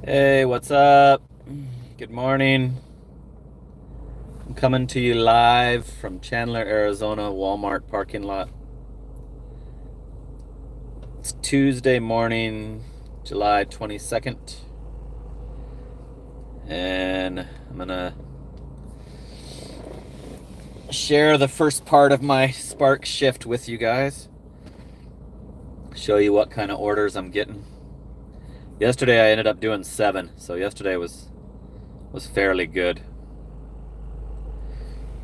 Hey, what's up? Good morning. I'm coming to you live from Chandler, Arizona Walmart parking lot. It's Tuesday morning, July 22nd. And I'm gonna share the first part of my Spark shift with you guys. Show you what kind of orders I'm getting. Yesterday I ended up doing 7, so yesterday was fairly good.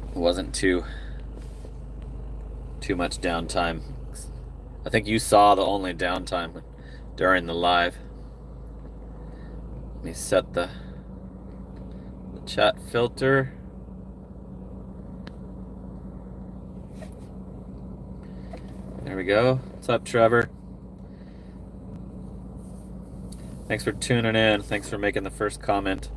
It wasn't too much downtime. I think you saw the only downtime during the live. Let me set the chat filter. There we go. What's up, Trevor? Thanks for tuning in. Thanks for making the first comment.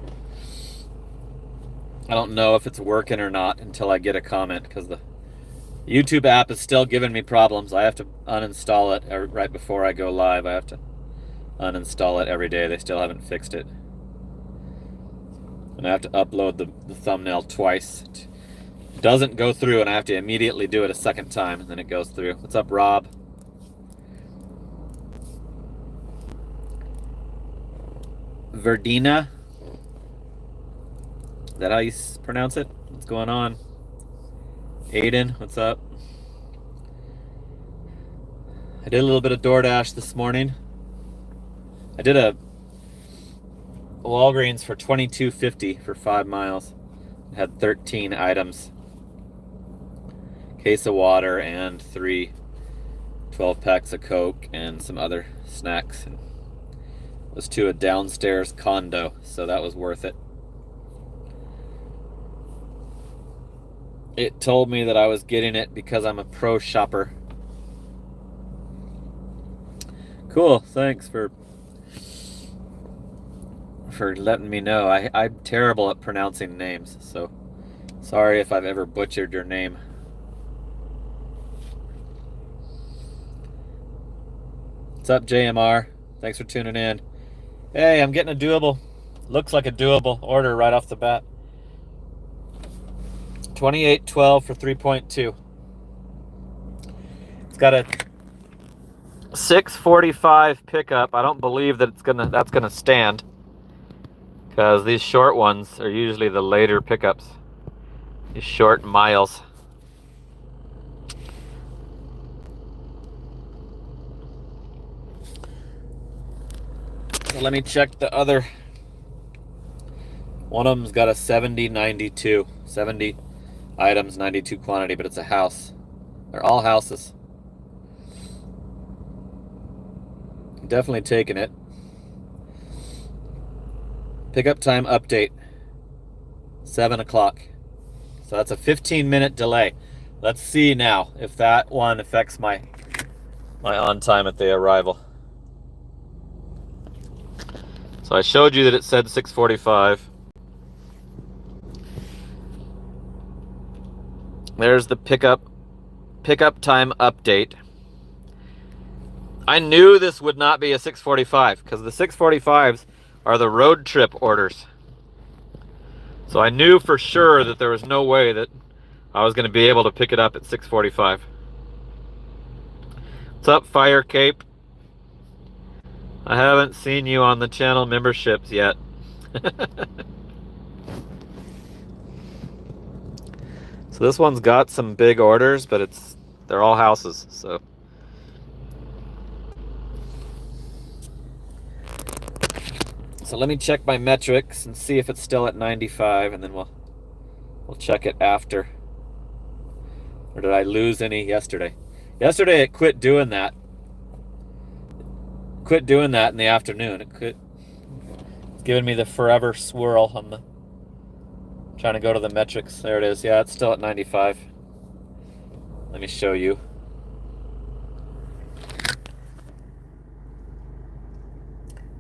I don't know if it's working or not until I get a comment because the YouTube app is still giving me problems. I have to uninstall it right before I go live. I have to uninstall it every day. They still haven't fixed it. And I have to upload the thumbnail twice. It doesn't go through, and I have to immediately do it a second time, and then it goes through. What's up, Rob? Verdina? Is that how you pronounce it? What's going on? Aiden, what's up? I did a little bit of DoorDash this morning. I did a Walgreens for $22.50 for 5 miles. It had 13 items. Case of water and 3 12-packs of Coke and some other snacks. And it was to a downstairs condo, so that was worth it. It told me that I was getting it because I'm a pro shopper. Cool, thanks for letting me know. I'm terrible at pronouncing names, so sorry if I've ever butchered your name. What's up, JMR? Thanks for tuning in. Hey, I'm getting a doable. Looks like a doable order right off the bat. 28.12 for 3.2. It's got a 6:45 pickup. I don't believe that that's gonna stand, because these short ones are usually the later pickups. These short miles. So let me check the other. One of them's got a 70-92. 70 items, 92 quantity, but it's a house. They're all houses. Definitely taking it. Pickup time update, 7 o'clock. So that's a 15-minute delay. Let's see now if that one affects my on time at the arrival. So I showed you that it said 6:45. There's the pickup time update. I knew this would not be a 6:45 because the 6:45s are the road trip orders. So I knew for sure that there was no way that I was going to be able to pick it up at 6:45. What's up, Fire Cape? I haven't seen you on the channel memberships yet. So this one's got some big orders, but they're all houses, so. So let me check my metrics and see if it's still at 95, and then we'll check it after. Or did I lose any yesterday? Yesterday it quit doing that. Quit doing that in the afternoon. It's giving me the forever swirl on the trying to go to the metrics. There it is. Yeah, it's still at 95. Let me show you.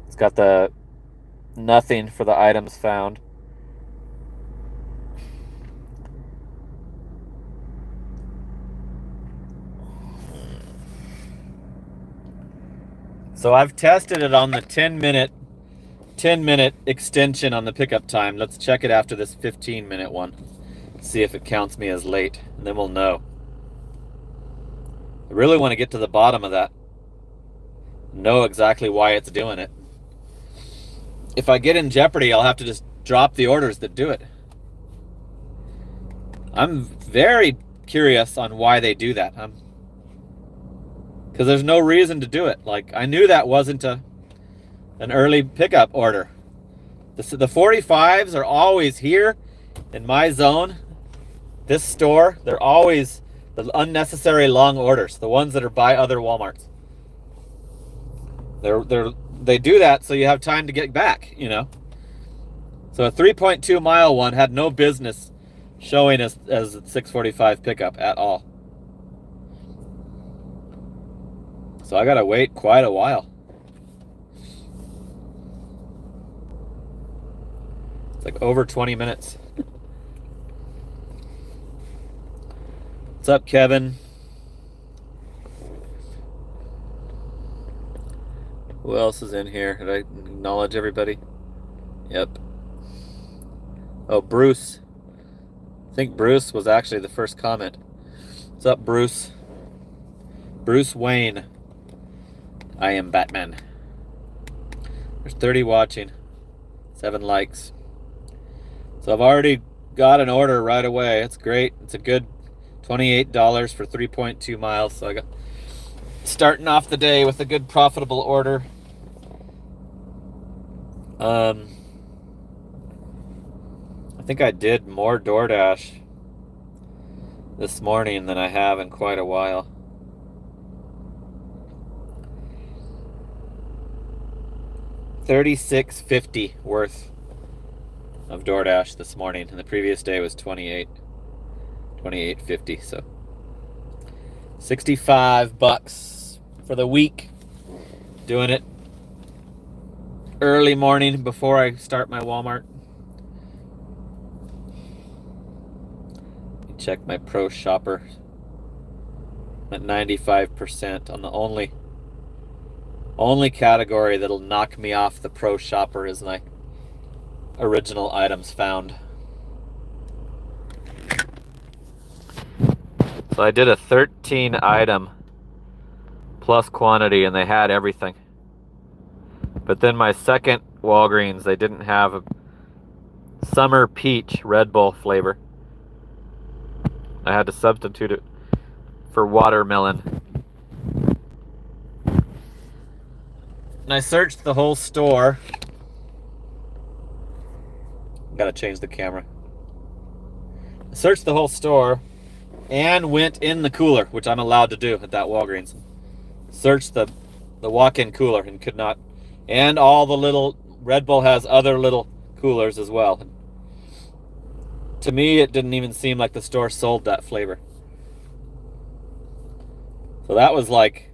It's got the nothing for the items found. So I've tested it on the 10-minute 10-minute extension on the pickup time. Let's check it after this 15-minute one. See if it counts me as late, and then we'll know. I really want to get to the bottom of that. Know exactly why it's doing it. If I get in jeopardy, I'll have to just drop the orders that do it. I'm very curious on why they do that. Because there's no reason to do it. Like, I knew that wasn't an early pickup order. The 45s are always here in my zone. This store, they're always the unnecessary long orders, the ones that are by other Walmarts. They do that so you have time to get back, you know. So a 3.2 mile one had no business showing as a 645 pickup at all. So I gotta wait quite a while. It's like over 20 minutes. What's up, Kevin? Who else is in here? Did I acknowledge everybody? Yep. Oh, Bruce. I think Bruce was actually the first comment. What's up, Bruce? Bruce Wayne. I am Batman. There's 30 watching. 7 likes. So I've already got an order right away. It's great. It's a good $28 for 3.2 miles. So I got starting off the day with a good profitable order. I think I did more DoorDash this morning than I have in quite a while. $36.50 worth of DoorDash this morning, and the previous day was $28.50. So $65 for the week. Doing it early morning before I start my Walmart. Check my Pro Shopper. I'm at 95% on the only category that'll knock me off the Pro Shopper is my original items found. So I did a 13 item plus quantity and they had everything. But then my second Walgreens, they didn't have a summer peach Red Bull flavor. I had to substitute it for watermelon. And I searched the whole store. Gotta change the camera. I searched the whole store and went in the cooler, which I'm allowed to do at that Walgreens. Searched the walk-in cooler and could not. And all the little, Red Bull has other little coolers as well. To me, it didn't even seem like the store sold that flavor. So that was like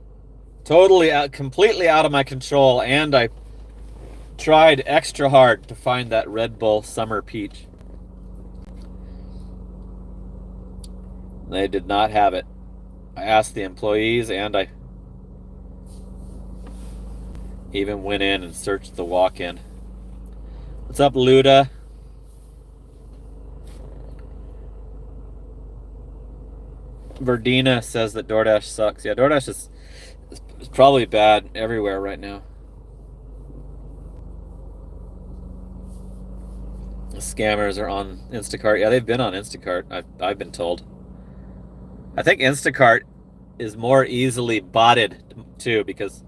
totally completely out of my control, and I tried extra hard to find that Red Bull Summer Peach. They did not have it. I asked the employees, and I even went in and searched the walk-in. What's up, Luda? Verdina says that DoorDash sucks. Yeah, DoorDash is probably bad everywhere right now. The scammers are on Instacart. Yeah, they've been on Instacart, I've been told. I think Instacart is more easily botted too, because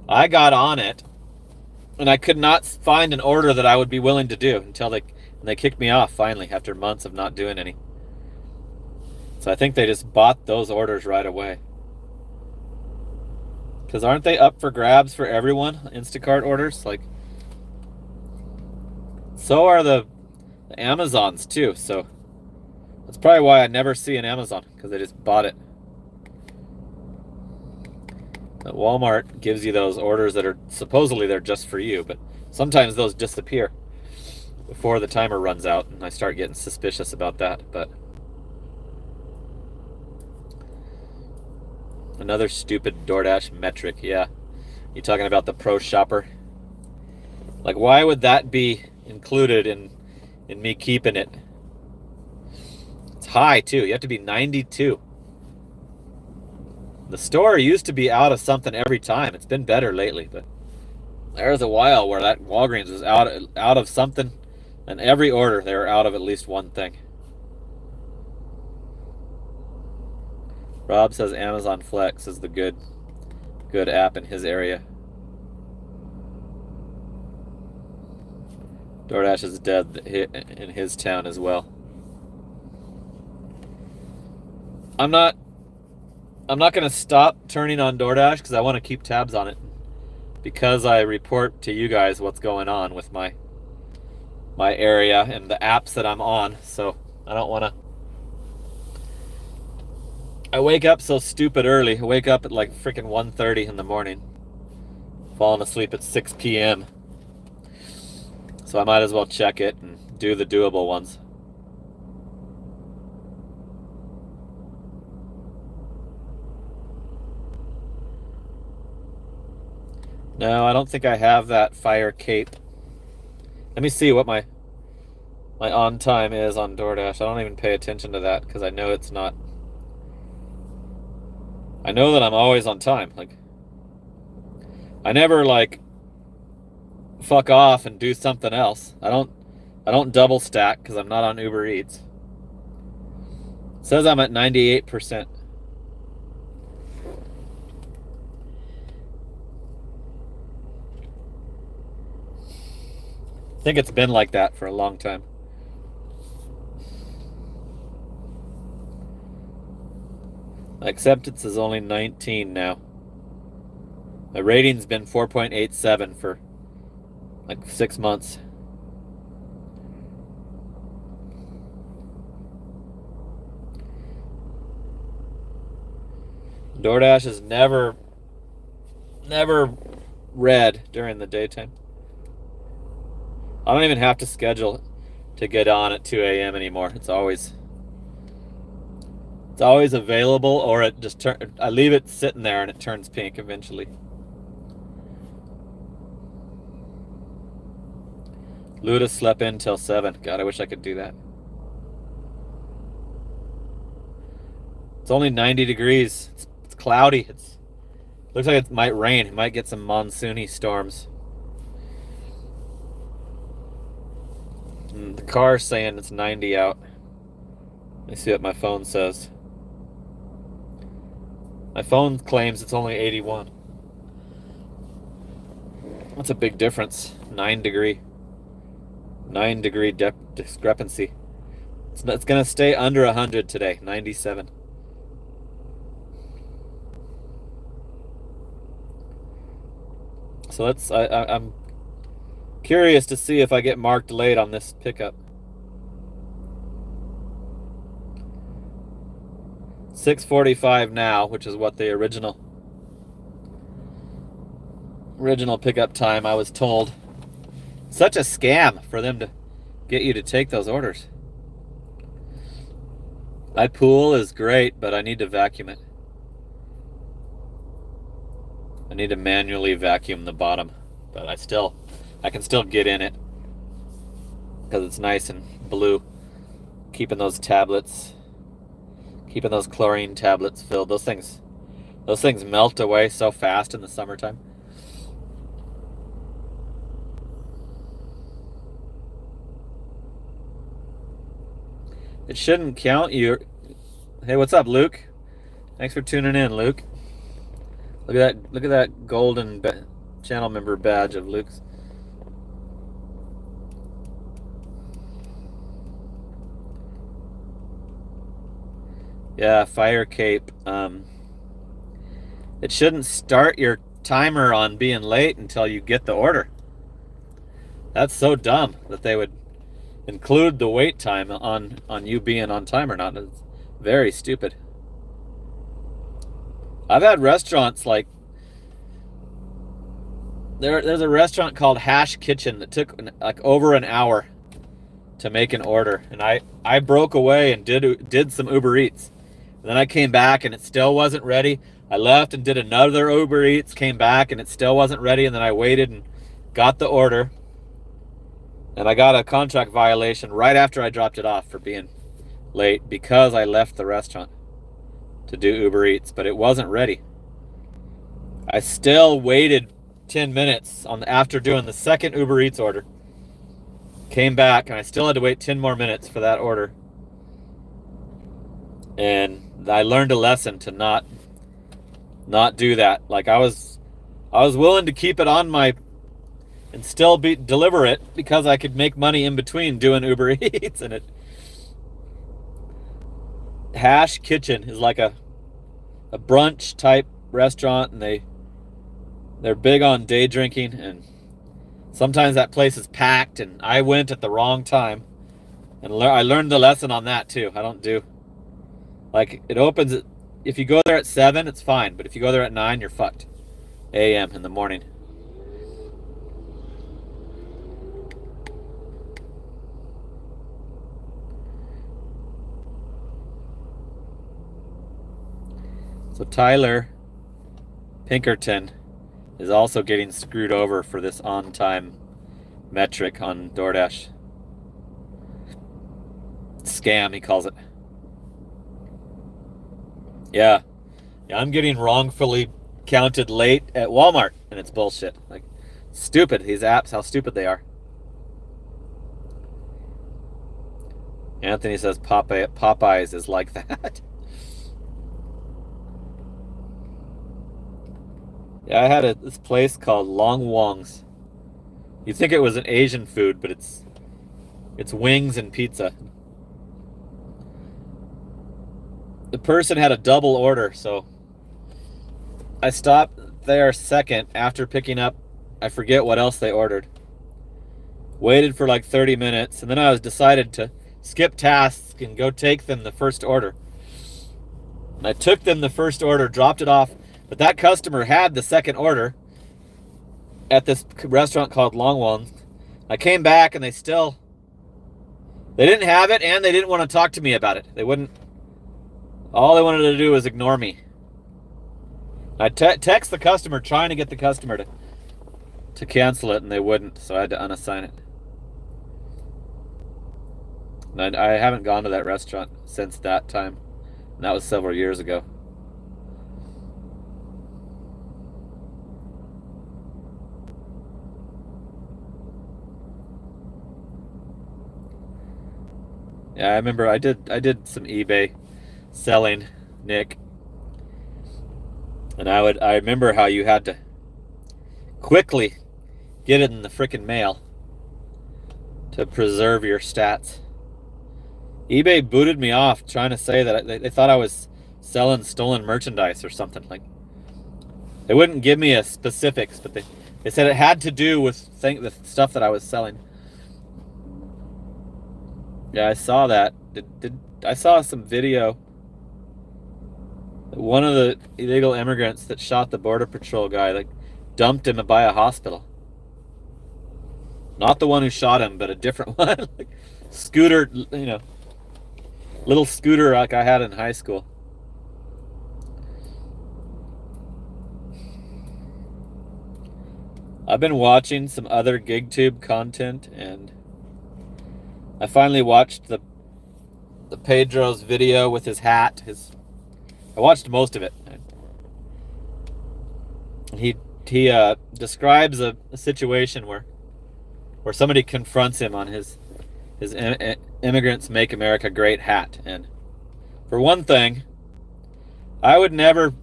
I got on it and I could not find an order that I would be willing to do until they kicked me off finally after months of not doing any. So I think they just bought those orders right away. Because aren't they up for grabs for everyone, Instacart orders? Like, so are the Amazons too. So that's probably why I never see an Amazon, because they just bought it. But Walmart gives you those orders that are supposedly they're just for you, but sometimes those disappear before the timer runs out, and I start getting suspicious about that. But another stupid DoorDash metric. Yeah, you talking about the Pro Shopper? Like, why would that be included in me keeping it? It's high too. You have to be 92. The store used to be out of something every time. It's been better lately, but there was a while where that Walgreens was out of something, and every order they were out of at least one thing. Rob says Amazon Flex is the good app in his area. DoorDash is dead in his town as well. I'm not going to stop turning on DoorDash because I want to keep tabs on it, because I report to you guys what's going on with my area and the apps that I'm on. So I don't want to. I wake up so stupid early. I wake up at like freaking 1:30 in the morning, falling asleep at 6 p.m. So I might as well check it and do the doable ones. No, I don't think I have that fire cape. Let me see what my on time is on DoorDash. I don't even pay attention to that because I know it's not. I know that I'm always on time. Like, I never like fuck off and do something else. I don't double stack because I'm not on Uber Eats. It says I'm at 98%. I think it's been like that for a long time. Acceptance is only 19 now. My rating's been 4.87 for like 6 months. DoorDash is never red during the daytime. I don't even have to schedule to get on at 2 a.m. anymore. It's always available, or it just I leave it sitting there and it turns pink eventually. Luda slept in till 7. God, I wish I could do that. It's only 90 degrees. It's cloudy. Looks like it might rain. It might get some monsoony storms. And the car's saying it's 90 out. Let me see what my phone says. My phone claims it's only 81. That's a big difference. 9 degree discrepancy. It's going to stay under 100 today. 97. So I'm curious to see if I get marked late on this pickup. 6:45 now, which is what the original pickup time I was told. Such a scam for them to get you to take those orders. My pool is great, but I need to vacuum it. I need to manually vacuum the bottom, but I can still get in it because it's nice and blue. Keeping those chlorine tablets filled. Those things melt away so fast in the summertime. It shouldn't count you. Hey, what's up, Luke? Thanks for tuning in, Luke. Look at that golden channel member badge of Luke's. Yeah, fire cape. It shouldn't start your timer on being late until you get the order. That's so dumb that they would include the wait time on you being on time or not. It's very stupid. I've had restaurants like there's a restaurant called Hash Kitchen that took like over an hour to make an order, and I broke away and did some Uber Eats. And then I came back and it still wasn't ready. I left and did another Uber Eats, came back and it still wasn't ready, and then I waited and got the order. And I got a contract violation right after I dropped it off for being late because I left the restaurant to do Uber Eats, but it wasn't ready. I still waited 10 minutes after doing the second Uber Eats order. Came back and I still had to wait 10 more minutes for that order. And I learned a lesson to not do that. Like I was willing to keep it on my and still deliver it because I could make money in between doing Uber Eats. And Hash Kitchen is like a brunch type restaurant, and they're big on day drinking, and sometimes that place is packed, and I went at the wrong time, and I learned the lesson on that too. I don't do, like, it opens if you go there at 7, it's fine, but if you go there at 9, you're fucked. A.M. in the morning. So Tyler Pinkerton is also getting screwed over for this on-time metric on DoorDash. Scam, he calls it. Yeah, I'm getting wrongfully counted late at Walmart, and it's bullshit. Like, stupid. These apps, how stupid they are. Anthony says Popeyes is like that. Yeah, I had this place called Long Wong's. You'd think it was an Asian food, but it's wings and pizza. The person had a double order, so I stopped there second after picking up, I forget what else they ordered. Waited for like 30 minutes, and then I was decided to skip tasks and go take them the first order. And I took them the first order, dropped it off, but that customer had the second order at this restaurant called Long Wong's. I came back and they didn't have it, and they didn't want to talk to me about it. All they wanted to do was ignore me. I text the customer trying to get the customer to cancel it, and they wouldn't, so I had to unassign it. And I haven't gone to that restaurant since that time. And that was several years ago. Yeah, I remember I did some eBay selling, Nick. And I remember how you had to quickly get it in the frickin' mail to preserve your stats. eBay booted me off trying to say that they thought I was selling stolen merchandise or something. Like, they wouldn't give me a specifics, but they said it had to do with the stuff that I was selling. Yeah, I saw that. I saw some video. One of the illegal immigrants that shot the Border Patrol guy, like, dumped him by a hospital. Not the one who shot him, but a different one. Like, scooter, little scooter like I had in high school. I've been watching some other GigTube content, and I finally watched the Pedro's video with his hat. I watched most of it. He describes a situation where somebody confronts him on his Immigrants Make America Great hat. And for one thing, I would never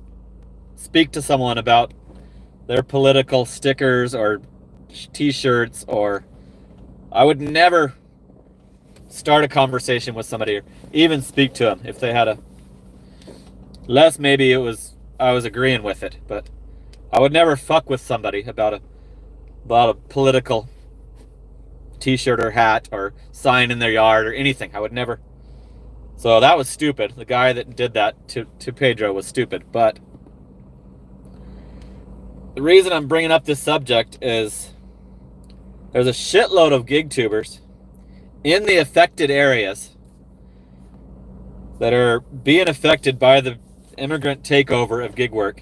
speak to someone about their political stickers or t-shirts, or I would never start a conversation with somebody or even speak to them if they had less maybe I was agreeing with it, but I would never fuck with somebody about a political t-shirt or hat or sign in their yard or anything. I would never. So that was stupid. The guy that did that to Pedro was stupid. But the reason I'm bringing up this subject is there's a shitload of GigTubers in the affected areas that are being affected by the immigrant takeover of gig work,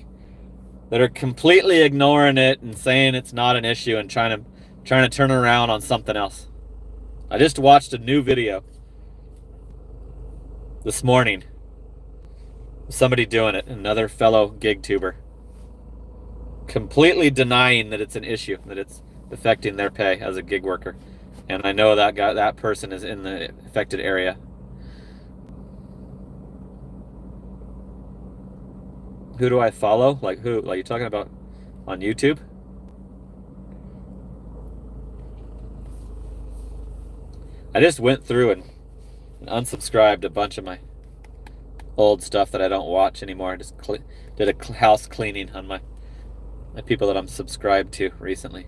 that are completely ignoring it and saying it's not an issue and trying to turn around on something else. I just watched a new video this morning. Somebody doing it, another fellow gig tuber, completely denying that it's an issue, that it's affecting their pay as a gig worker. And I know that person is in the affected area. Who do I follow? Like who? Like you talking about on YouTube? I just went through and unsubscribed a bunch of my old stuff that I don't watch anymore. I just did a house cleaning on my people that I'm subscribed to recently.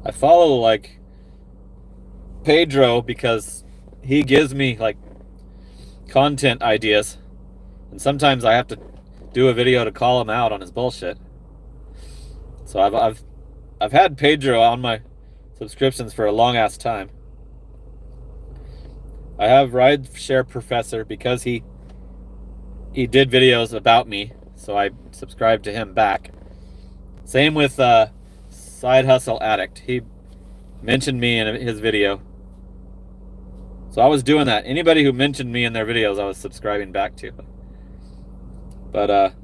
I follow like Pedro because he gives me like content ideas, and sometimes I have to do a video to call him out on his bullshit. So I've had Pedro on my subscriptions for a long ass time. I have Rideshare Professor because he did videos about me, so I subscribed to him back. Same with Side Hustle Addict. He mentioned me in his video, so I was doing that. Anybody who mentioned me in their videos, I was subscribing back to. But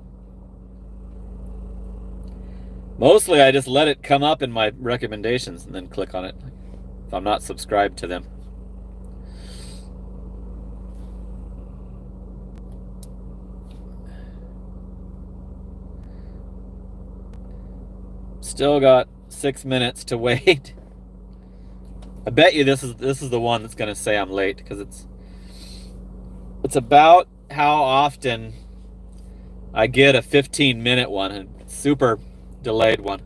mostly I just let it come up in my recommendations and then click on it if I'm not subscribed to them. Still got 6 minutes to wait. I bet you this is the one that's gonna say I'm late, because it's about how often I get a 15-minute one, and super delayed one.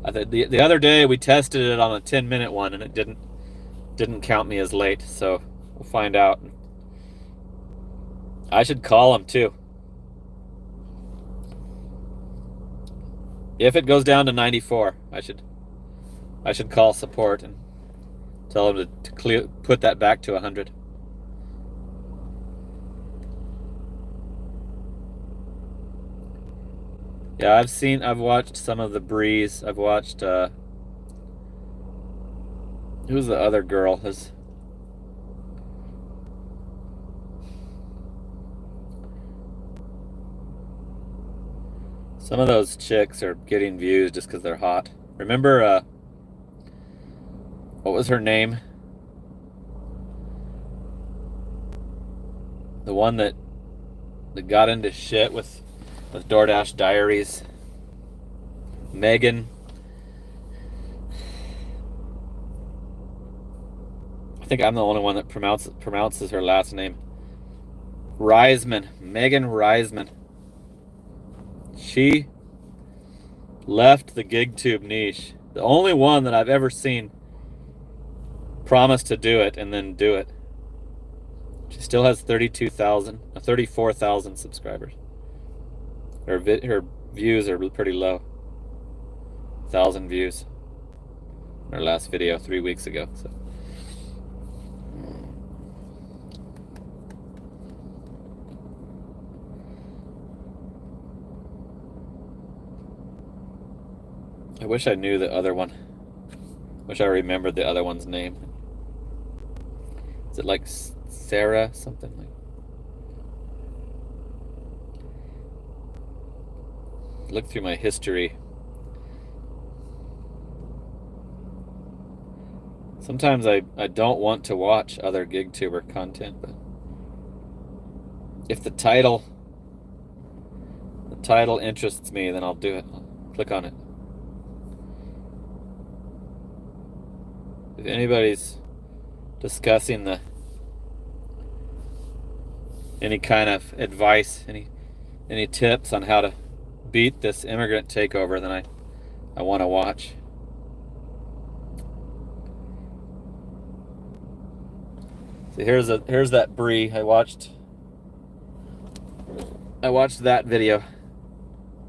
The other day we tested it on a 10-minute one, and it didn't count me as late. So we'll find out. I should call him too. If it goes down to 94, I should call support and tell them to put that back to 100. Yeah, I've watched some of the Breeze. I've watched who's the other girl? Some of those chicks are getting views just because they're hot. Remember, what was her name? The one that got into shit with DoorDash Diaries. Megan. I think I'm the only one that pronounces her last name. Reisman. Megan Reisman. She left the GigTube niche. The only one that I've ever seen promise to do it and then do it. She still has 34,000 subscribers. Her views are pretty low. 1,000 views. Her last video 3 weeks ago. So. I wish I knew the other one. Wish I remembered the other one's name. Is it like Sarah something? Look through my history. Sometimes I don't want to watch other GigTuber content, but if the title interests me, then I'll do it. I'll click on it. If anybody's discussing any kind of advice, any tips on how to beat this immigrant takeover, then I want to watch. See, here's that Brie. I watched that video.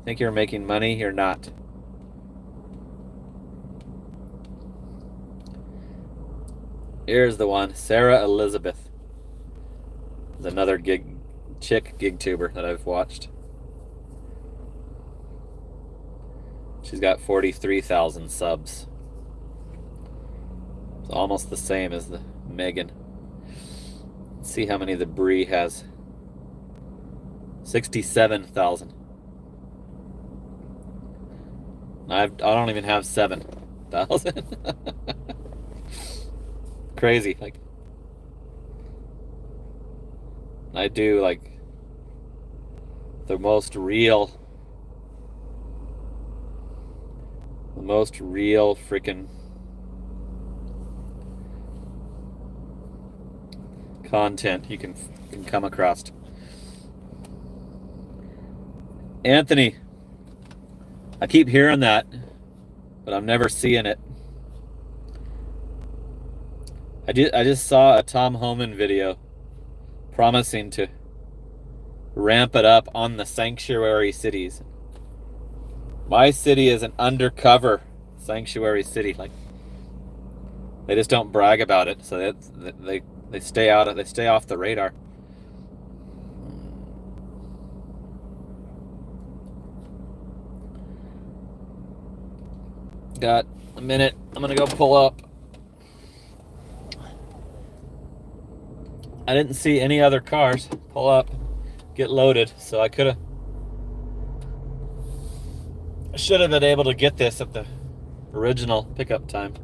Think you're making money? You're not. Here's the one, Sarah Elizabeth. There's another chick GigTuber that I've watched. She's got 43,000 subs. It's almost the same as the Megan. Let's see how many the Bree has. 67,000. I don't even have 7,000. Crazy. Like, I do like the most real freaking content you can come across. Anthony, I keep hearing that, but I'm never seeing it. I just saw a Tom Homan video promising to ramp it up on the sanctuary cities. My city is an undercover sanctuary city. Like, they just don't brag about it, so they stay out. They stay off the radar. Got a minute. I'm gonna go pull up. I didn't see any other cars pull up, get loaded, so I should have been able to get this at the original pickup time.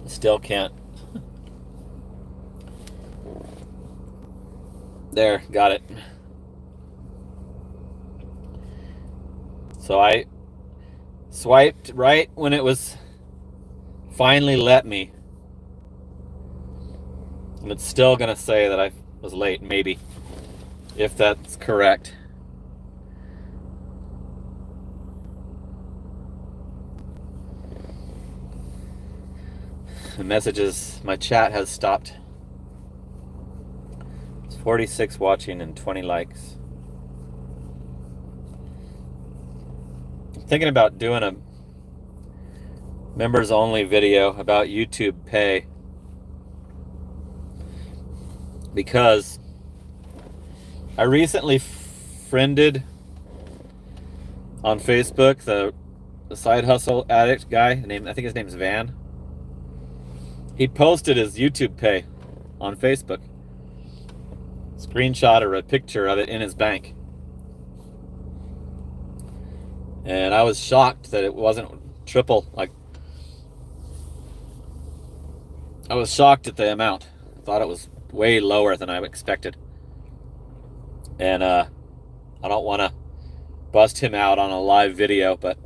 Still can't. There, got it. So I swiped right when it was finally let me. And it's still gonna say that I was late, maybe, if that's correct. The messages, my chat has stopped. It's 46 watching and 20 likes. I'm thinking about doing a members only video about YouTube Pay, because I recently friended on Facebook the side hustle addict guy. I think his name's Van. He posted his YouTube Pay on Facebook. Screenshot or a picture of it in his bank. And I was shocked that it wasn't triple. Like, I was shocked at the amount. I thought it was way lower than I expected. And I don't want to bust him out on a live video, but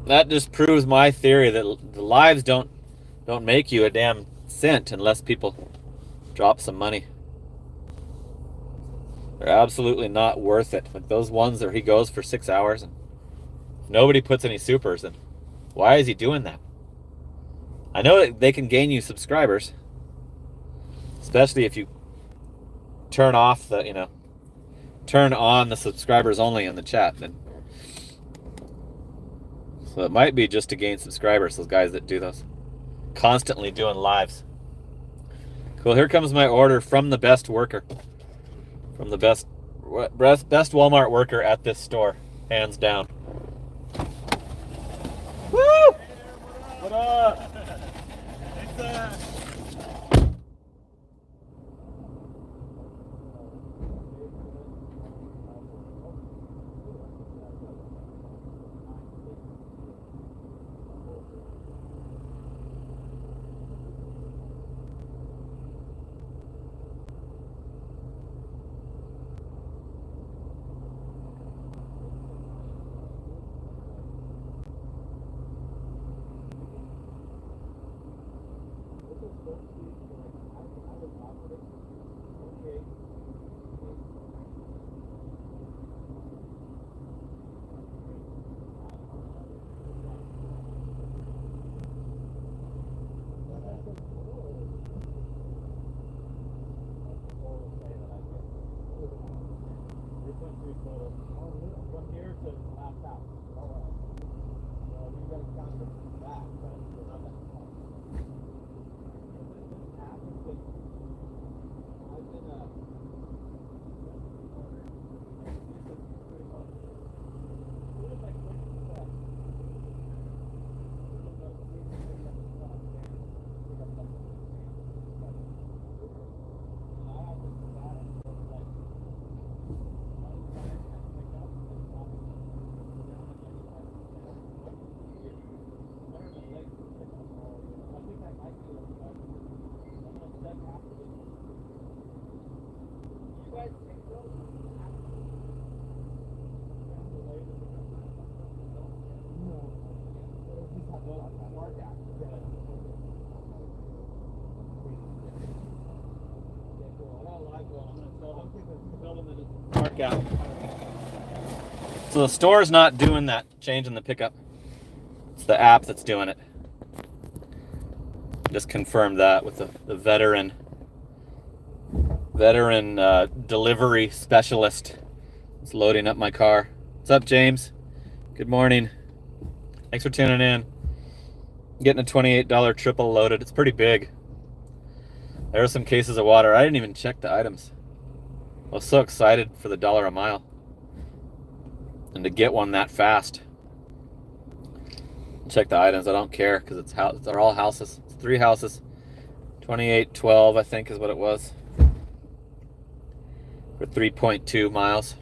that just proves my theory that the lives don't make you a damn cent unless people drop some money. They're absolutely not worth it. Like those ones where he goes for 6 hours and nobody puts any supers, and why is he doing that? I know that they can gain you subscribers, especially if you turn off the, turn on the subscribers only in the chat. Then, so it might be just to gain subscribers, those guys that do those. Constantly doing lives. Cool, here comes my order from the best worker. From the best Walmart worker at this store, hands down. Woo! What up? Mark out. So the store's not doing that change in the pickup. It's the app that's doing it. Just confirmed that with the veteran delivery specialist. It's loading up my car. What's up, James? Good morning. Thanks for tuning in. Getting a $28 triple loaded. It's pretty big. There are some cases of water. I didn't even check the items. I was so excited for the $1 a mile. And to get one that fast. Check the items. I don't care because they're all houses. It's 3 houses. 28.12 I think is what it was. For 3.2 miles.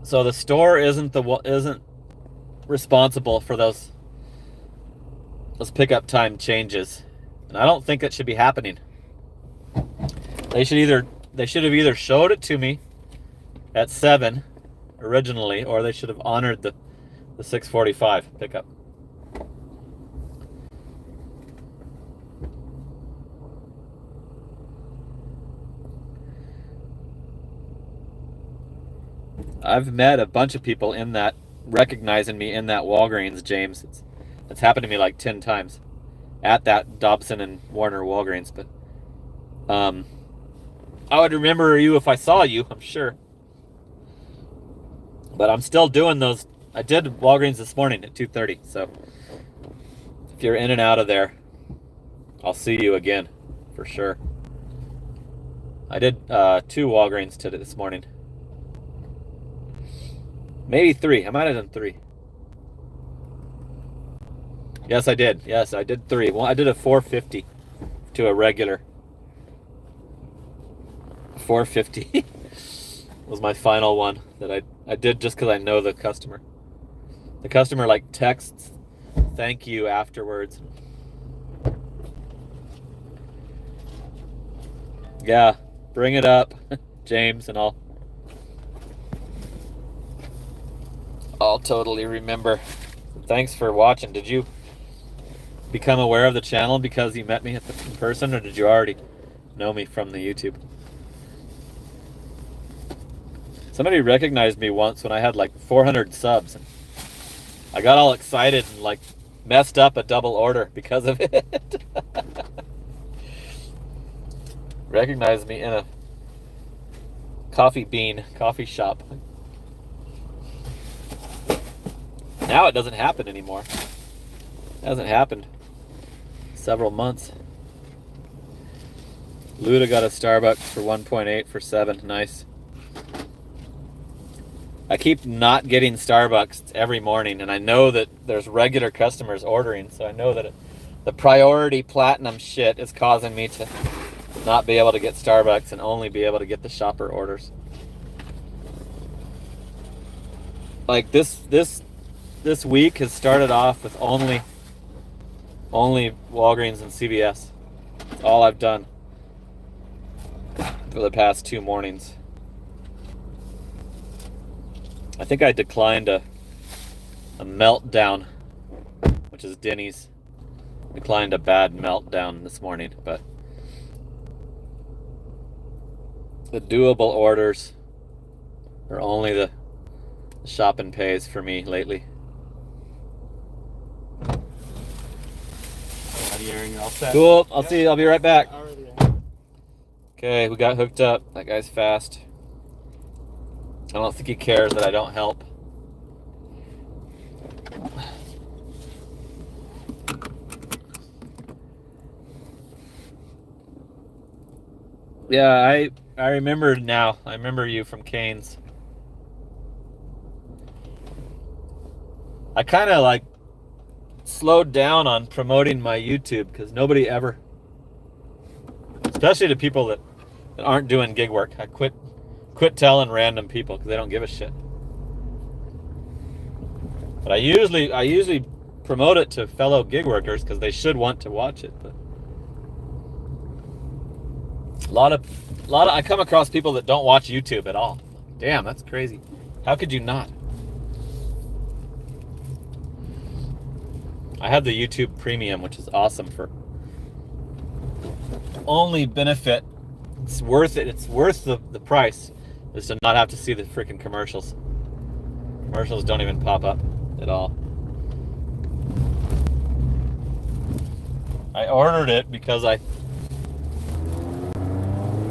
So the store isn't responsible for those pickup time changes. And I don't think that should be happening. They should have either showed it to me at 7 originally, or they should have honored the 6:45 pickup. I've met a bunch of people in that recognizing me in that Walgreens, James. It's happened to me like 10 times at that Dobson and Warner Walgreens, but I would remember you if I saw you, I'm sure. But I'm still doing those. I did Walgreens this morning at 2:30, so if you're in and out of there, I'll see you again for sure. I did 2 Walgreens today this morning. Maybe 3. I might have done 3. Yes, I did. Yes, I did 3. Well, I did a 450 to a regular. 450 was my final one that I did just because I know the customer. The customer like texts thank you afterwards. Yeah, bring it up, James, and I'll totally remember. Thanks for watching. Did you become aware of the channel because you met me in person, or did you already know me from the YouTube? Somebody recognized me once when I had like 400 subs. I got all excited and like messed up a double order because of it. Recognized me in a coffee shop. Now it doesn't happen anymore. It hasn't happened several months. Luda got a Starbucks for 1.8 for 7. Nice. I keep not getting Starbucks every morning, and I know that there's regular customers ordering, so I know that the priority platinum shit is causing me to not be able to get Starbucks and only be able to get the shopper orders. Like this week has started off with only Walgreens and CVS. That's all I've done for the past 2 mornings. I think I declined a meltdown, which is Denny's. Declined a bad meltdown this morning, but the doable orders are only the shopping pays for me lately. Cool. I'll be right back. Okay, we got hooked up. That guy's fast. I don't think he cares that I don't help. Yeah, I remember now. I remember you from Canes. I kind of like slowed down on promoting my YouTube because nobody ever, especially to people that aren't doing gig work. I quit telling random people because they don't give a shit. But I usually promote it to fellow gig workers because they should want to watch it. But a lot of I come across people that don't watch YouTube at all. Damn, that's crazy. How could you not? I have the YouTube Premium, which is awesome for only benefit. It's worth it. It's worth the price is to not have to see the freaking commercials. Commercials don't even pop up at all. I ordered it because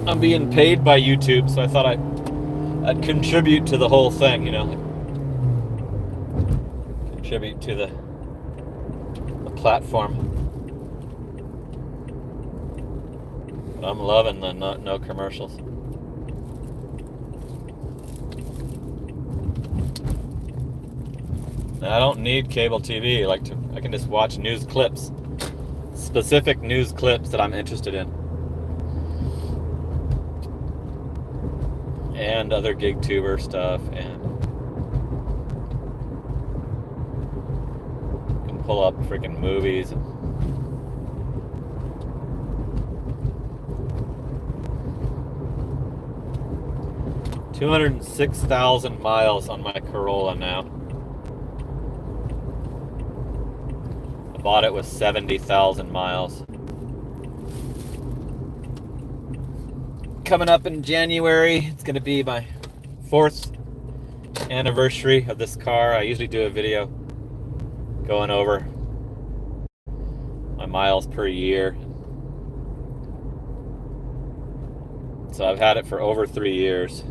I'm being paid by YouTube, so I thought I'd contribute to the whole thing, you know, contribute to the platform. But I'm loving the no commercials. Now, I don't need cable TV. I can just watch news clips, specific news clips that I'm interested in, and other gig tuber stuff, and can pull up freaking movies. 206,000 miles on my Corolla now. I bought it with 70,000 miles. Coming up in January, it's going to be my 4th anniversary of this car. I usually do a video going over my miles per year. So I've had it for over 3 years.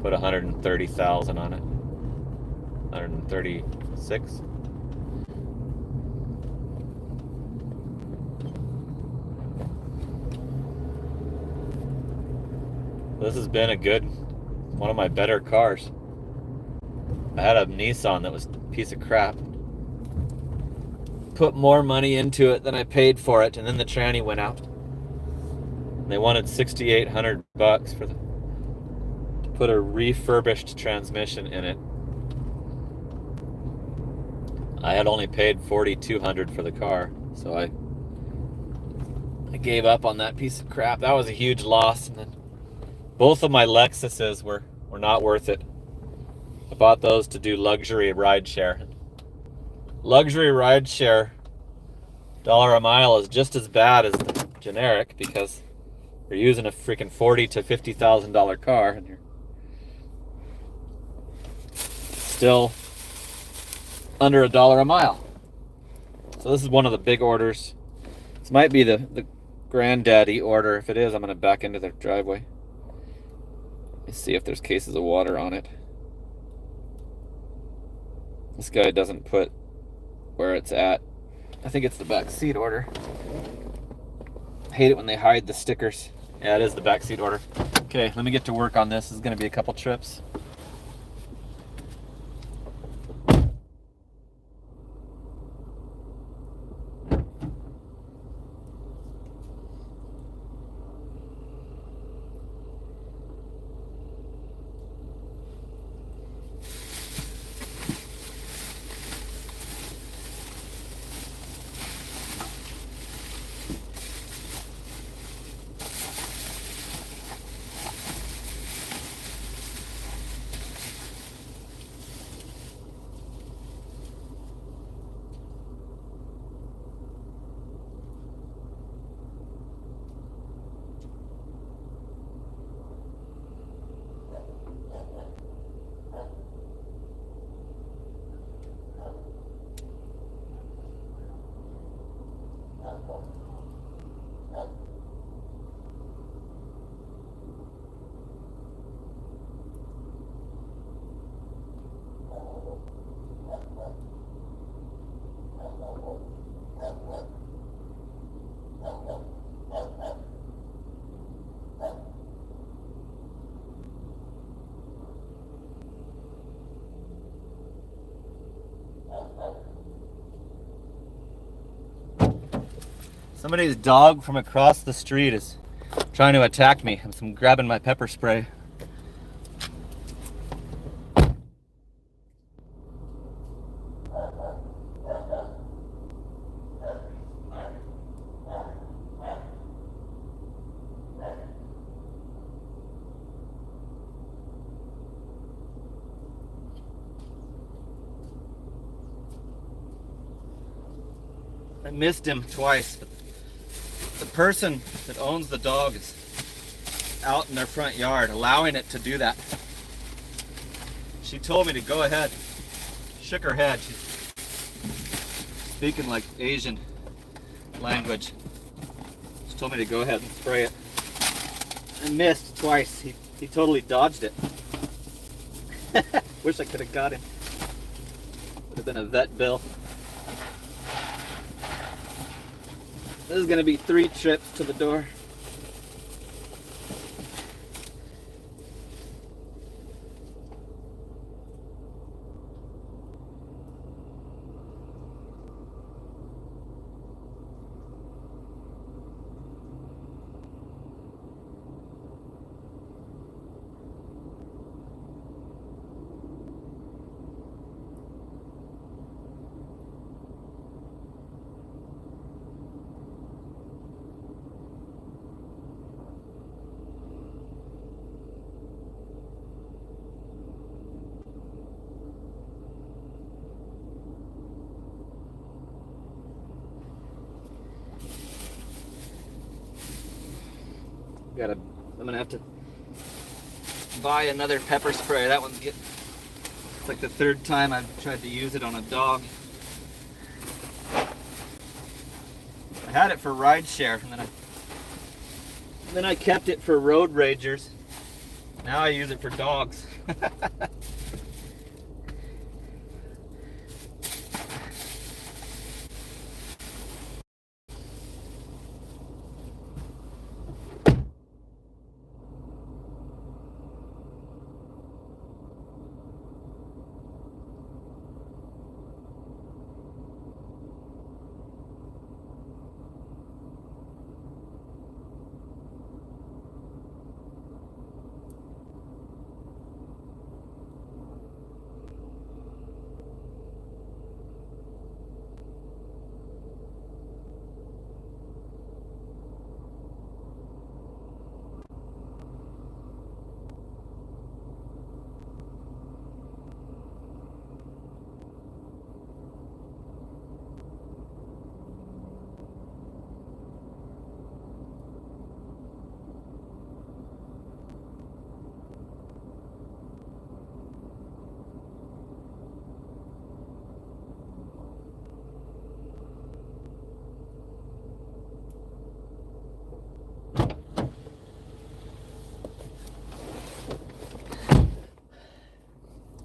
Put 130,000 on it. 136. This has been one of my better cars. I had a Nissan that was a piece of crap. Put more money into it than I paid for it, and then the tranny went out. They wanted $6,800 to put a refurbished transmission in it. I had only paid $4,200 for the car, so I gave up on that piece of crap. That was a huge loss. And then both of my Lexuses were not worth it. I bought those to do luxury rideshare. Luxury rideshare, $1 a mile, is just as bad as the generic because you're using a freaking $40,000 to $50,000 car, and you're still under $1 a mile. So this is one of the big orders. This might be the granddaddy order. If it is, I'm going to back into the driveway. Let's see if there's cases of water on it. This guy doesn't put where it's at. I think it's the back seat order. I hate it when they hide the stickers. Yeah, it is the back seat order. Okay, let me get to work on this. This is going to be a couple trips. Somebody's dog from across the street is trying to attack me. I'm grabbing my pepper spray. I missed him twice, but the person that owns the dog is out in their front yard, allowing it to do that. She told me to go ahead. Shook her head. She's speaking like Asian language. She told me to go ahead and spray it. I missed twice. He totally dodged it. Wish I could have got him. Would have been a vet bill. This is going to be 3 trips to the door. I'm gonna have to buy another pepper spray. That one's getting, it's like the 3rd time I've tried to use it on a dog. I had it for rideshare, and then I kept it for road ragers. Now I use it for dogs.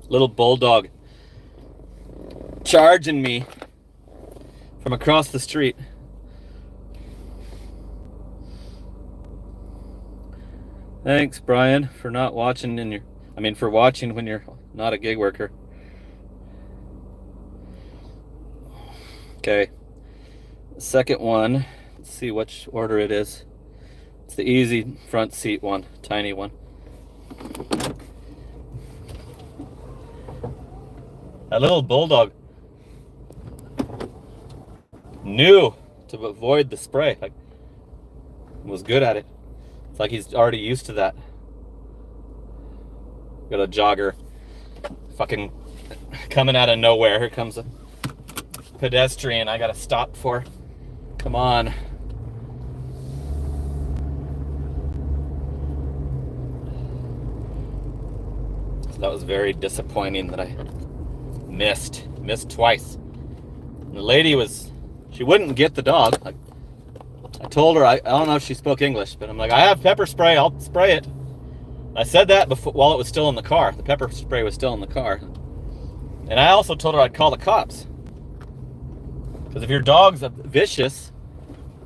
Little bulldog charging me from across the street. Thanks, Brian, for not watching for watching when you're not a gig worker. Okay. The second one, let's see which order it is. It's the easy front seat one, tiny one. That little bulldog knew to avoid the spray. Like, was good at it. It's like he's already used to that. Got a jogger fucking coming out of nowhere. Here comes a pedestrian I gotta stop for. Come on. So that was very disappointing that I missed twice. And the lady she wouldn't get the dog. Like, I told her, I don't know if she spoke English, but I'm like, I have pepper spray, I'll spray it. I said that while it was still in the car. The pepper spray was still in the car. And I also told her I'd call the cops. Because if your dog's vicious,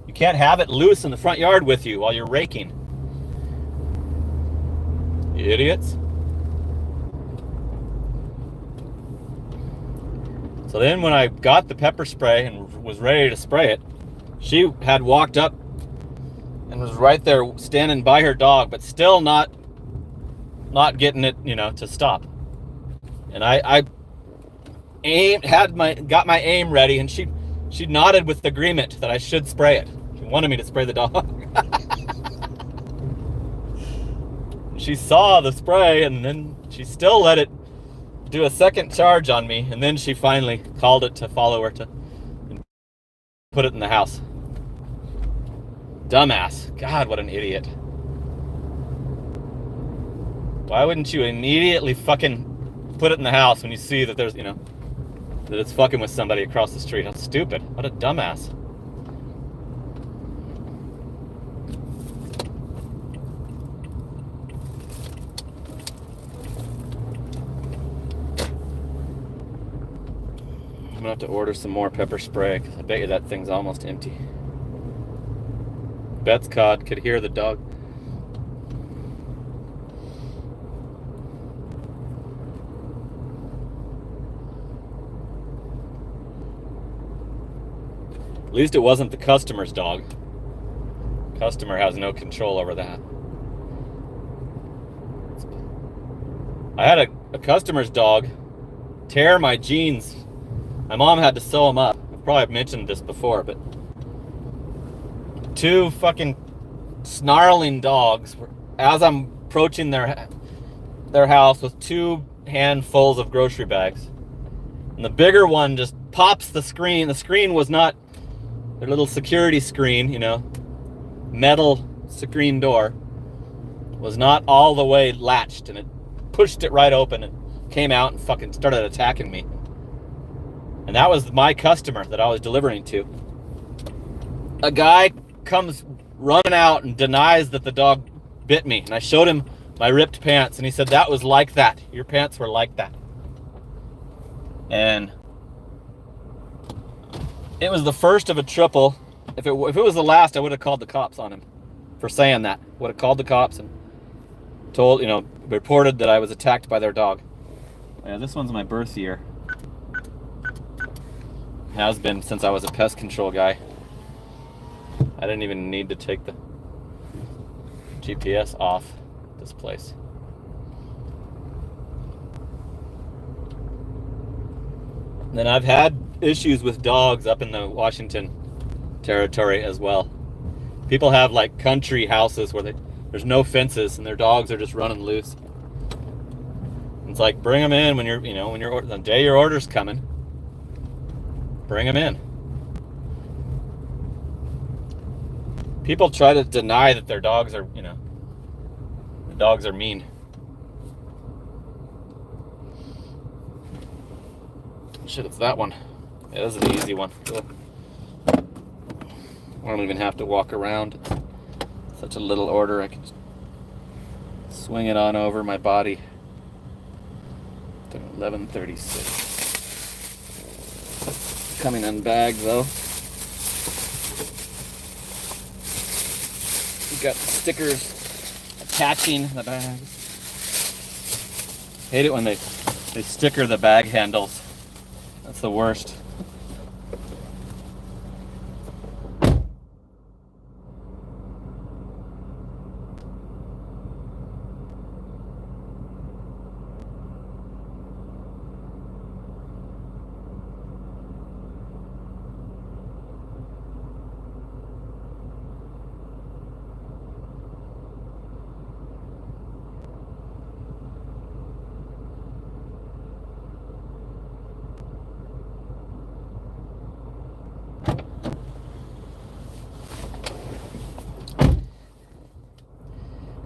you can't have it loose in the front yard with you while you're raking. You idiots. So then when I got the pepper spray and was ready to spray it, She had walked up and was right there standing by her dog, but still not getting it, to stop. And I got my aim ready, and she nodded with agreement that I should spray it. She wanted me to spray the dog. She saw the spray, and then she still let it do a second charge on me, and then she finally called it to follow her to put it in the house. Dumbass. God, what an idiot. Why wouldn't you immediately fucking put it in the house when you see that there's, that it's fucking with somebody across the street? How stupid. What a dumbass. I'm gonna have to order some more pepper spray, because I bet you that thing's almost empty. Bets cod could hear the dog. At least it wasn't the customer's dog. Customer has no control over that. I had a customer's dog tear my jeans. My mom had to sew them up. I've probably mentioned this before, but two fucking snarling dogs, as I'm approaching their house with two handfuls of grocery bags. And the bigger one just pops the screen. The screen was not their little security screen, metal screen door, was not all the way latched, and it pushed it right open and came out and fucking started attacking me. And that was my customer that I was delivering to. A guy comes running out and denies that the dog bit me. And I showed him my ripped pants, and he said, that was like that. Your pants were like that. And it was the first of a triple. If it was the last, I would have called the cops on him for saying that. Would have called the cops and told, reported that I was attacked by their dog. Yeah, this one's my birth year. Has been since I was a pest control guy. I didn't even need to take the GPS off this place. And then I've had issues with dogs up in the Washington territory as well. People have like country houses where there's no fences and their dogs are just running loose. It's like, bring them in when the day your order's coming. Bring them in. People try to deny that their dogs are, the dogs are mean. Shit, it's that one. Yeah, this is an easy one. I don't even have to walk around. It's such a little order. I can just swing it on over my body. 11:36. Coming unbagged though. We've got stickers attaching the bag. Hate it when they sticker the bag handles. That's the worst.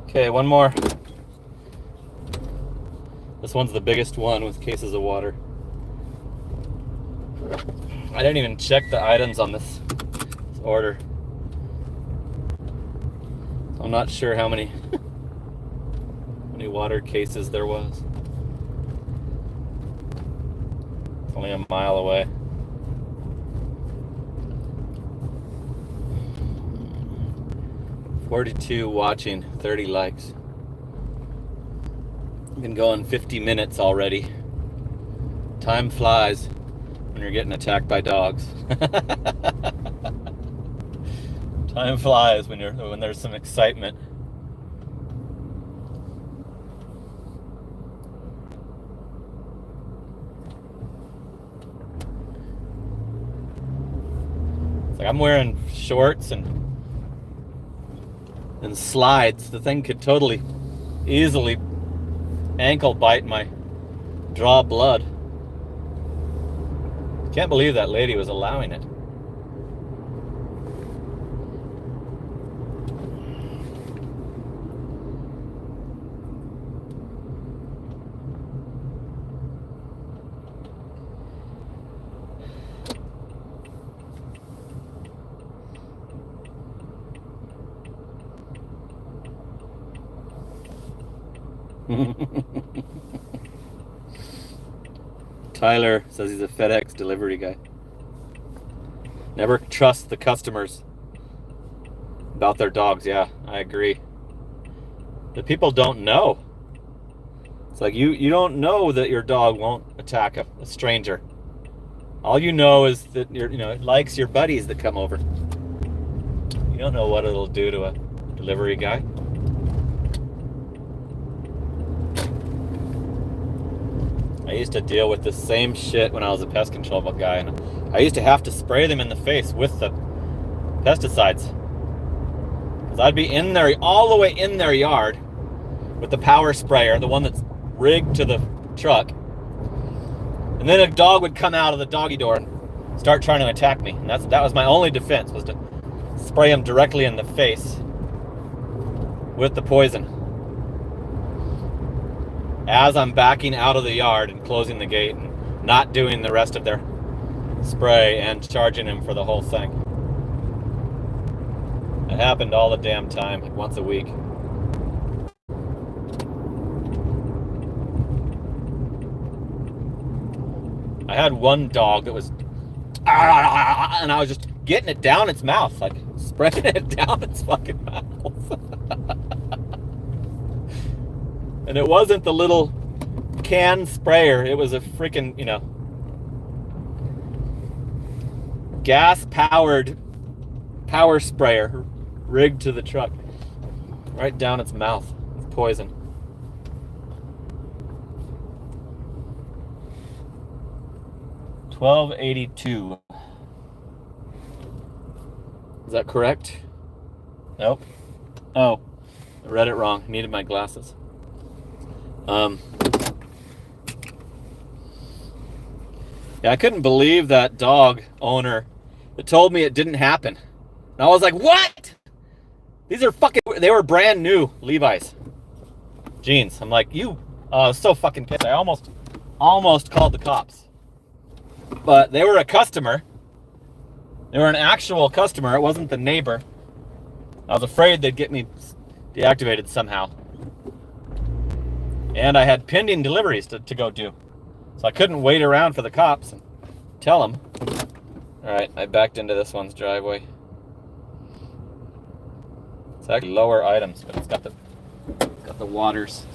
Okay, one more. This one's the biggest one with cases of water. I didn't even check the items on this order. I'm not sure how many water cases there was. It's only a mile away. $42 watching, 30 likes. Been going 50 minutes already. Time flies when you're getting attacked by dogs. Time flies when there's some excitement. It's like I'm wearing shorts and slides. The thing could totally, easily ankle bite my draw blood. Can't believe that lady was allowing it. Tyler says he's a FedEx delivery guy. Never trust the customers about their dogs. Yeah, I agree. The people don't know. It's like you don't know that your dog won't attack a stranger. All you know is that it likes your buddies that come over. You don't know what it'll do to a delivery guy. I used to deal with the same shit when I was a pest control guy, and I used to have to spray them in the face with the pesticides. Because I'd be in there, all the way in their yard, with the power sprayer, the one that's rigged to the truck. And then a dog would come out of the doggy door and start trying to attack me. And that was my only defense, was to spray him directly in the face with the poison as I'm backing out of the yard and closing the gate and not doing the rest of their spray and charging him for the whole thing. It happened all the damn time, like once a week. I had one dog that was, and I was just getting it down its mouth, like spraying it down its fucking mouth. And it wasn't the little can sprayer, it was a freaking, gas-powered power sprayer rigged to the truck, right down its mouth with poison. $12.82. Is that correct? Nope. Oh, I read it wrong. Needed my glasses. Yeah, I couldn't believe that dog owner that told me it didn't happen. And I was like, what? These are they were brand new Levi's jeans. I'm like, I was so fucking pissed. I almost called the cops. But they were a customer. They were an actual customer. It wasn't the neighbor. I was afraid they'd get me deactivated somehow. And I had pending deliveries to go do. So I couldn't wait around for the cops and tell them. All right, I backed into this one's driveway. It's actually lower items, but it's got the waters.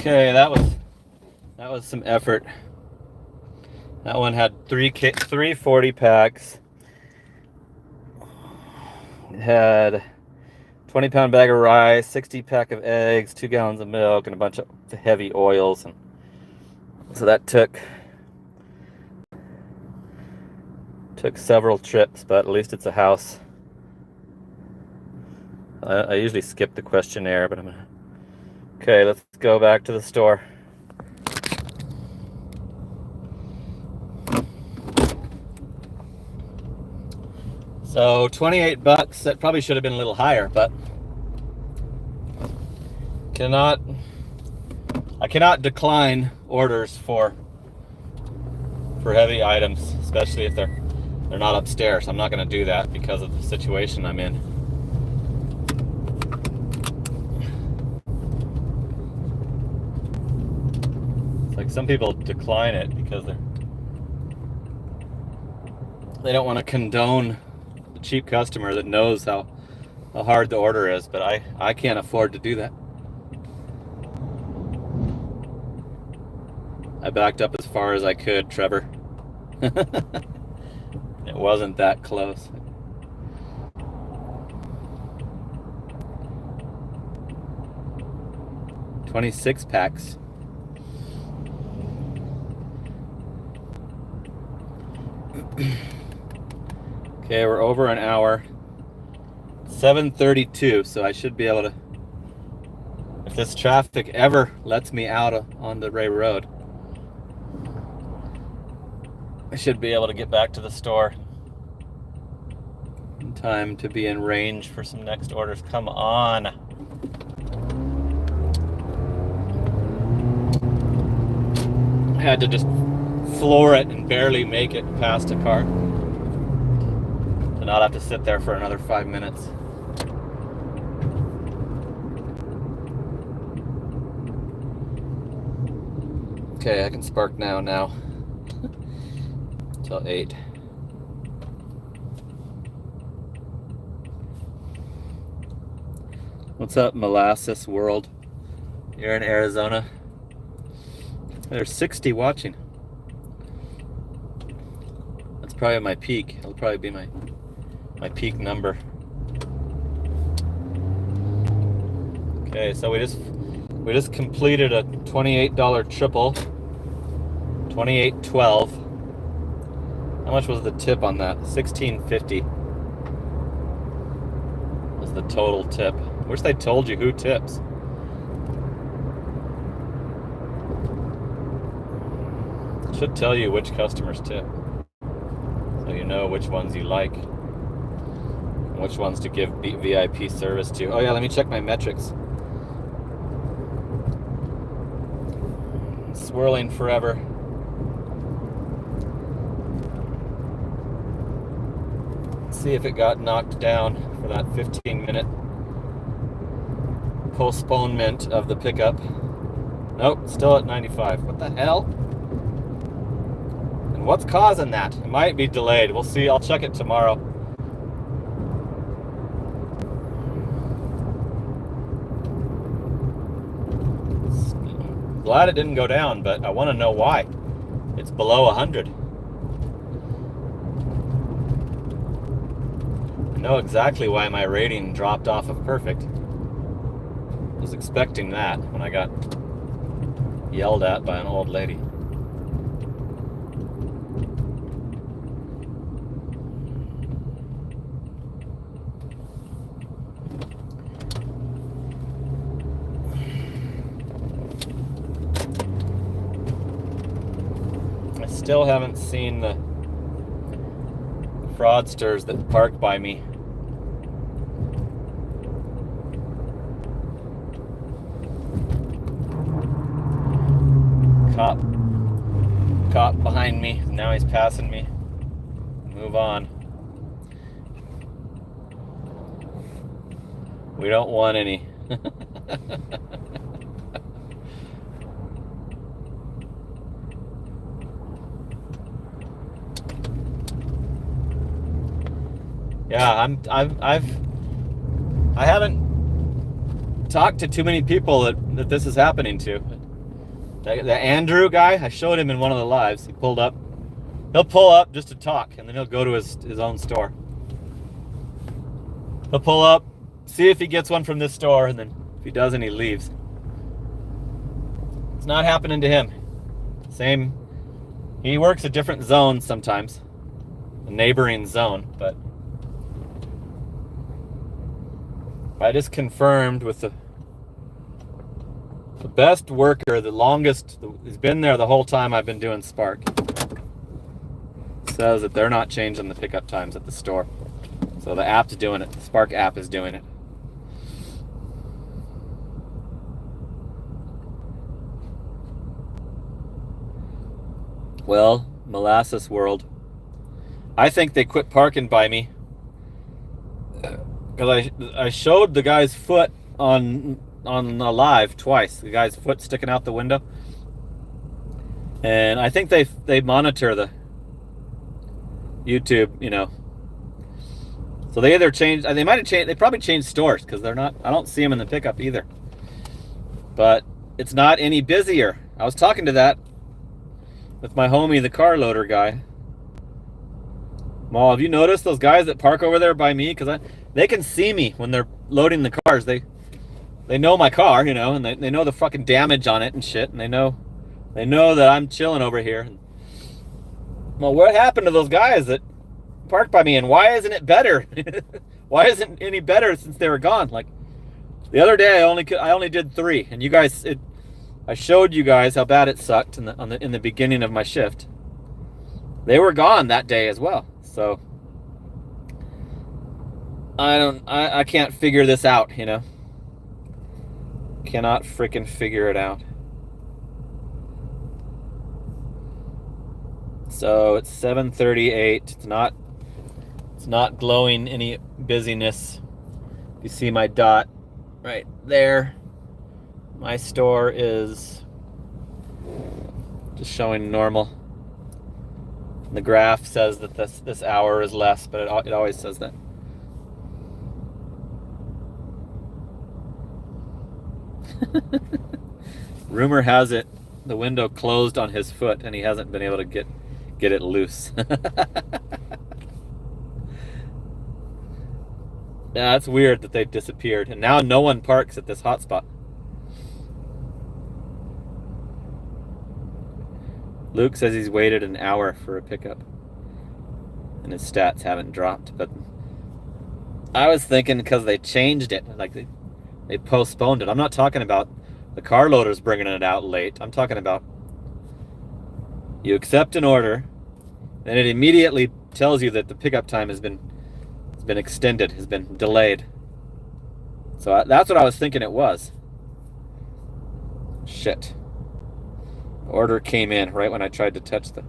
Okay, that was some effort. That one had three 40 packs. It had 20-pound bag of rice, 60 pack of eggs, 2 gallons of milk, and a bunch of heavy oils. And so that took several trips, but at least it's a house. I usually skip the questionnaire, but I'm gonna. Okay, let's go back to the store. So 28 bucks. That probably should have been a little higher, but I cannot decline orders for heavy items, especially if they're not upstairs. I'm not going to do that because of the situation I'm in. It's like some people decline it because they don't want to condone the cheap customer that knows how hard the order is, but I can't afford to do that. I backed up as far as I could, Trevor. It wasn't that close. $26 packs. Okay, we're over an hour. 7:32, so I should be able to, if this traffic ever lets me out on the Ray Road, I should be able to get back to the store in time to be in range for some next orders. Come on. I had to just floor it and barely make it past a car to not have to sit there for another 5 minutes. Okay, I can spark now. Till 8. What's up, Molasses World? You're in Arizona. There's 60 watching. That's probably my peak. It'll probably be my peak number. Okay, so we just completed a $28 triple. $28.12. How much was the tip on that? $16.50 was the total tip. Wish they told you who tips. It should tell you which customers tip, so you know which ones you like and which ones to give VIP service to. Oh yeah, let me check my metrics. Swirling forever. See if it got knocked down for that 15-minute postponement of the pickup. Nope, still at 95. What the hell? And what's causing that? It might be delayed. We'll see. I'll check it tomorrow. Glad it didn't go down, but I want to know why. It's below 100. I know exactly why my rating dropped off of perfect. I was expecting that when I got yelled at by an old lady. I still haven't seen the fraudsters that park by me. Cop behind me. Now he's passing me. Move on. We don't want any. Yeah, I haven't talked to too many people that this is happening to. The Andrew guy, I showed him in one of the lives. He pulled up. He'll pull up just to talk, and then he'll go to his own store. He'll pull up, see if he gets one from this store, and then if he doesn't, he leaves. It's not happening to him. Same. He works a different zone sometimes, a neighboring zone, but I just confirmed with the best worker, the longest, he's been there the whole time I've been doing Spark. Says that they're not changing the pickup times at the store. So the app's doing it. The Spark app is doing it. Well, Molasses World. I think they quit parking by me. Because I showed the guy's foot on a live twice. The guy's foot sticking out the window. And I think they monitor the YouTube, you know. So they either changed, they might have changed, they probably changed stores because they're not, I don't see them in the pickup either. But it's not any busier. I was talking to that with my homie, the car loader guy. Well, have you noticed those guys that park over there by me? Because they can see me when they're loading the cars. They know my car, you know, and they know the fucking damage on it and shit, and they know that I'm chilling over here. Well, what happened to those guys that parked by me, and why isn't it better? Why isn't it any better since they were gone? Like the other day, I only did 3, and you guys, I showed you guys how bad it sucked in the beginning of my shift. They were gone that day as well. So I can't figure this out, you know. Cannot freaking figure it out. So it's 7:38. It's not glowing any busyness. You see my dot right there. My store is just showing normal. The graph says that this hour is less, but it always says that. Rumor has it the window closed on his foot and he hasn't been able to get it loose. Yeah, it's weird that they've disappeared, and now no one parks at this hotspot. Luke says he's waited an hour for a pickup and his stats haven't dropped, but I was thinking because they changed it, like they postponed it. I'm not talking about the car loaders bringing it out late. I'm talking about you accept an order and it immediately tells you that the pickup time has been extended, has been delayed. So that's what I was thinking it was. Shit. Order came in right when I tried to touch the...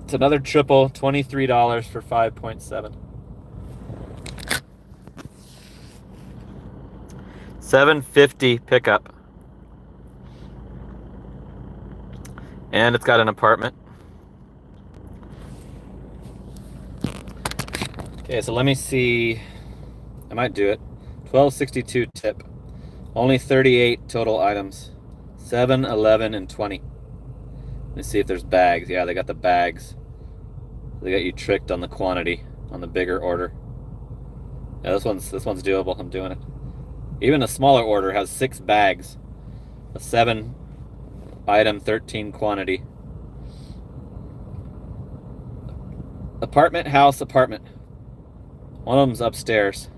It's another triple, $23 for 5.7. 750 pickup. And it's got an apartment. Okay, so let me see. I might do it. 1262 tip. Only 38 total items. 7, 11, and 20. Let me see if there's bags. Yeah, they got the bags. They got you tricked on the quantity on the bigger order. Yeah, this one's doable. I'm doing it. Even a smaller order has 6 bags. A 7 item, 13 quantity. Apartment, house, apartment. One of them's upstairs.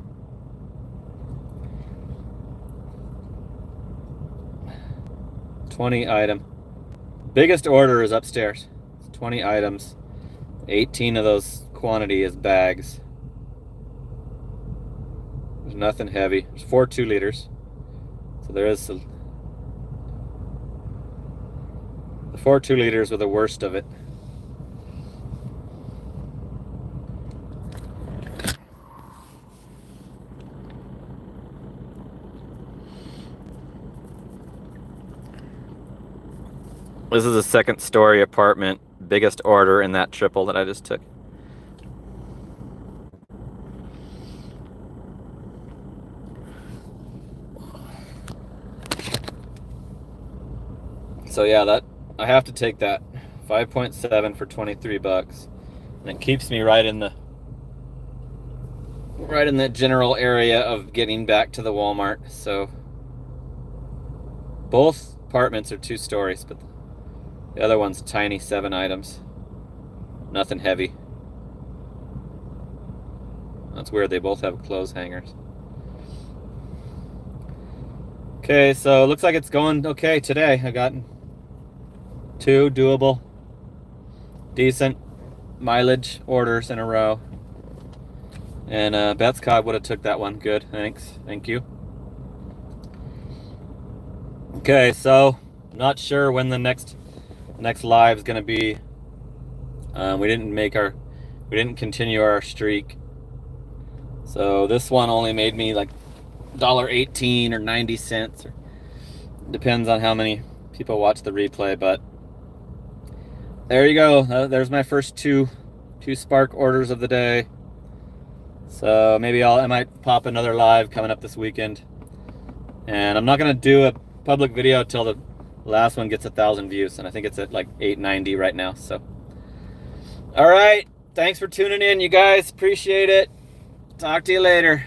$20 item. Biggest order is upstairs. It's 20 items. 18 of those quantity is bags. There's nothing heavy. There's 4 2-liters. So there is the 4 2-liters were the worst of it. This is a 2nd-story apartment, biggest order in that triple that I just took. So yeah, that I have to take that 5.7 for 23 bucks. And it keeps me right in the general area of getting back to the Walmart. So both apartments are 2 stories, but the other one's tiny, 7 items. Nothing heavy. That's weird, they both have clothes hangers. Okay, so it looks like it's going okay today. I got 2 doable, decent mileage orders in a row. And Beth's Cog would have took that one. Good, thanks. Thank you. Okay, so not sure when the next live is gonna be. We didn't continue our streak. So this one only made me like $1.18 or 90 cents. Or depends on how many people watch the replay, but there you go. There's my first two Spark orders of the day. So maybe I might pop another live coming up this weekend. And I'm not gonna do a public video till the last one gets 1,000 views, and I think it's at like 890 right now. So all right, thanks for tuning in, you guys. Appreciate it. Talk to you later.